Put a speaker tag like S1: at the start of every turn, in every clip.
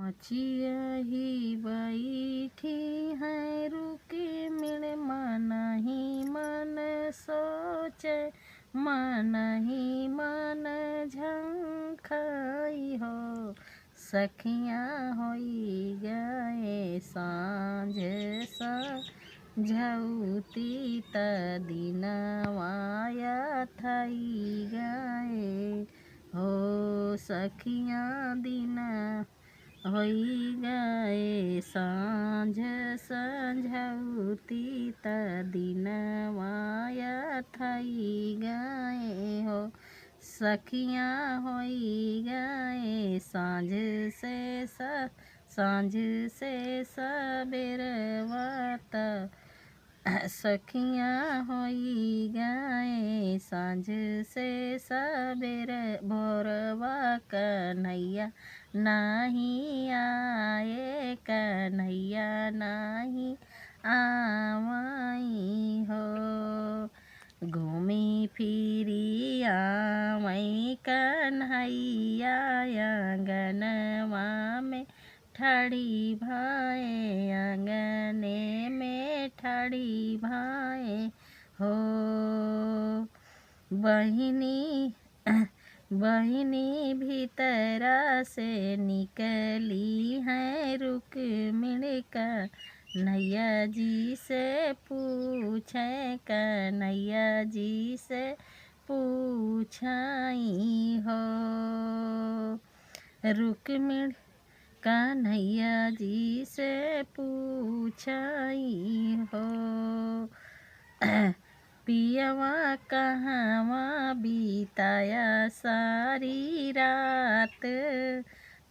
S1: बचिया ही बैठी है रुके मिल मन ही मन सोचे मन ही मन झंखाई हो। सखियाँ होई गए सांझ झौती त दिनवाया थई गए हो। सखियाँ दिन होई गए सांझ संझौती त दिनवाया थई गए हो। सखियाँ होई गए सांझ से सबेरवा त सखियाँ होई गए सांझ से सबेर भोरवा कन्हैया नहीं आए कन्हैया नहीं आवाई हो। घूमी फिरी आवई कन्हैया आंगनवा में ठाड़ी भाए आंगने में ठाड़ी भाए हो। बहिनी भीतरा से निकली है रुक्मिणी कन्हैया जी से पूछे कन्हैया जी से पूछाई हो। रुक्मिणी कन्हैया जी से पूछाई हो। पियवा कहवा बीताया सारी रात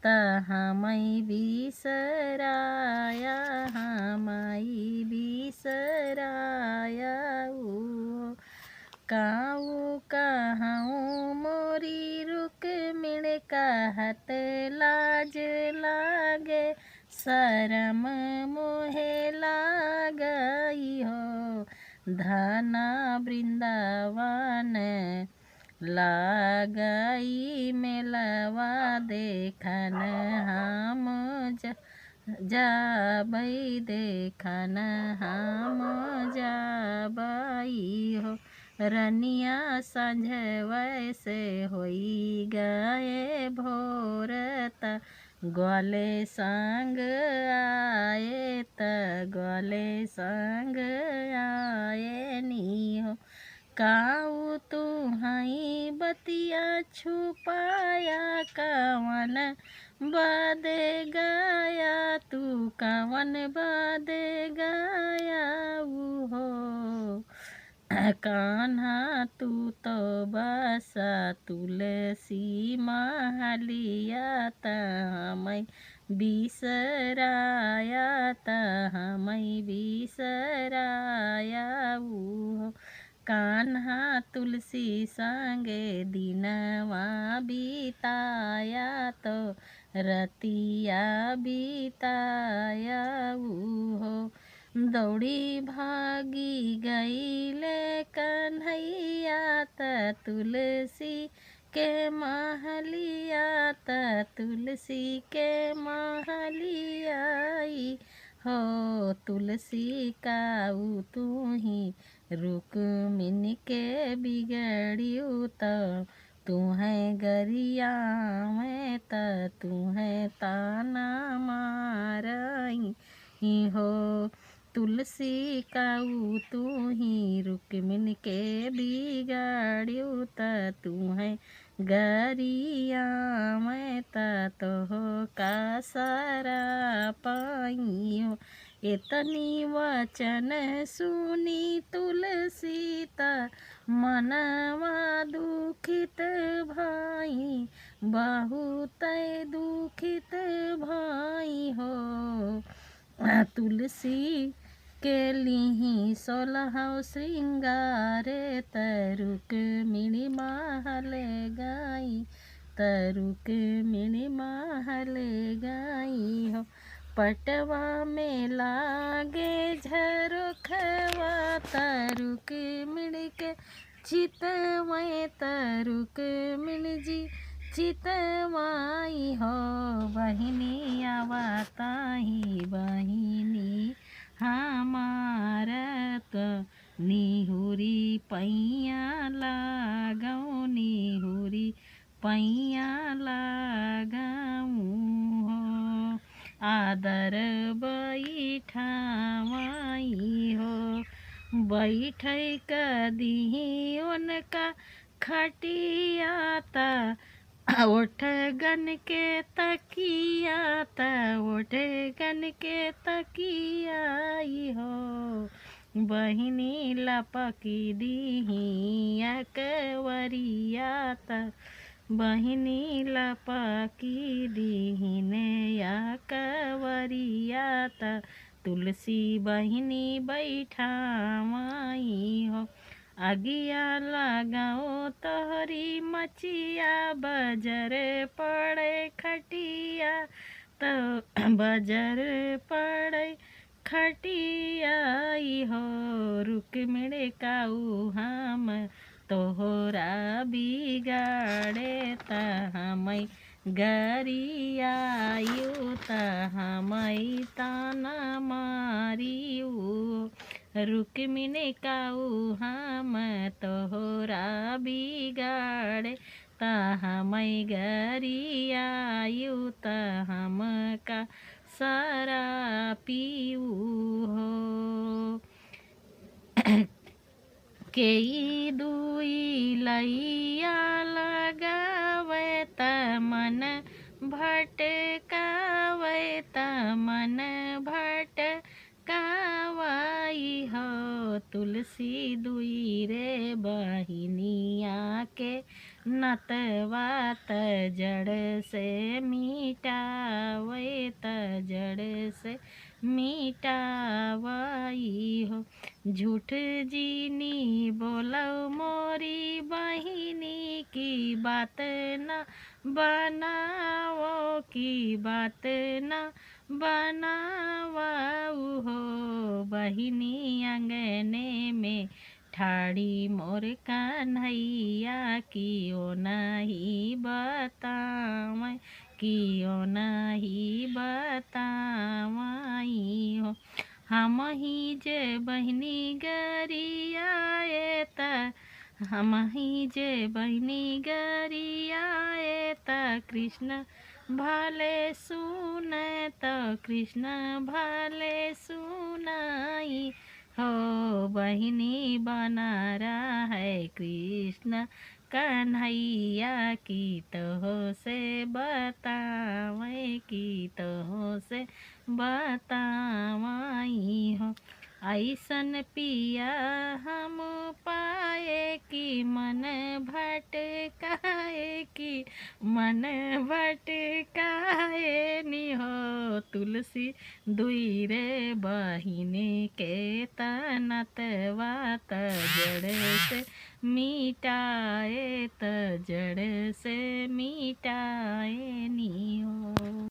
S1: त हमई बिसराया हमई बिसराया काऊ कहूँ मोरी रुक्मिणी कहत लाज लागे शरम मोहे लागई हो। धना वृंदावन लागई मेलवा देखन हम जाबई देखन हम जाबई हो। रनिया संझवै से होई गए भोर त ग्वाले संग आए त ग्वाले संग आए नी हो। काऊ तू हई बतिया छुपाया कवन बदे गया तू कवन बदे गया हो। कान्हा तू तो बसा तुलसी महलिया त हमई बिसराया त हमई बिसराया हो। कान्हा तुलसी संगे दिनवा बिताया तो रतिया बिताया हो। दौड़ी भागी गईले कन्हैया त तुलसी के महलिया त तुलसी के महलियाई हो। तुलसी काऊ तू ही रुक्मिणी के बिगड़ियू त तुम्हें गरिया में त तुम्हें ताना मारई हो। तुलसी काऊ तू ही रुक्मिणी के बिगाड़ियू त तुम्हें गरिया में तो का सारा पाई हो। इतनी वचन सुनी तुलसी त मनवा दुखित भाई बहुत दुखित भाई हो। तुलसी के लिहि 16 श्रृंगारे रुक्मिणी महल गई रुक्मिणी महल गई हो। पटवा में लागे झरोखवा रुक्मिणी के चितवै रुक्मिणी जी चितवाई हो बहिनी आवताही बहिनी हमार तो निहुरी पैया लगाऊ निहुरी पैया लगाऊ हो आदर बैठावाई हो बैठै कदी उनका खटियाता ओठ गन के तकिया त ओठ गन के तकियाई हो बहिनी लपकी दीही अकवरिया त बहिनी लपकी दीहिने अकवरिया त तुलसी बहिनी बैठावाई हो अगिया लगाओ तोहरी मचिया बजर पड़े खटिया तो बजर पड़े खटियाई हो रुक्मिणी काऊ हम तोहरा बिगाड़े त हमै गरियायु त हमै ताना मारियु रुक्मिणी काऊ हम तोहरा बिगाड़े त हमै गरियायु त हमका सारा पीऊ हो केई दुई लैया लगावे त मन भटकावे त मन भटकावाई हो तुलसी दुई रे बहिनिया के नतवा त जड़ से मिटावे त जड़ से मिटावाई हो झूठ जीनी बोलो मोरी बहिनी की बात न बनाओ की बात न बनावाऊ हो बहिनी अंगने में ठाड़ी मोर कन्हैया कियो नहीं बतावे कियो नहीं बतावाई हो हम ही जे बहिनी गरियाए त हम ही जे बहिनी गरियाए त कृष्ण भले सुन त कृष्ण भले सुनाई हो बहिनी बना रहा है कृष्ण कन्हैया की तो से बतावे की तो से बतावाई हो ऐसन पिया हम पाए कि मन भटकाए कि मन भटकाए नि हो तुलसी दुई रे बहिनी के तनतवा त जड़ से मिटाए त जड़ से मिटाए नि हो।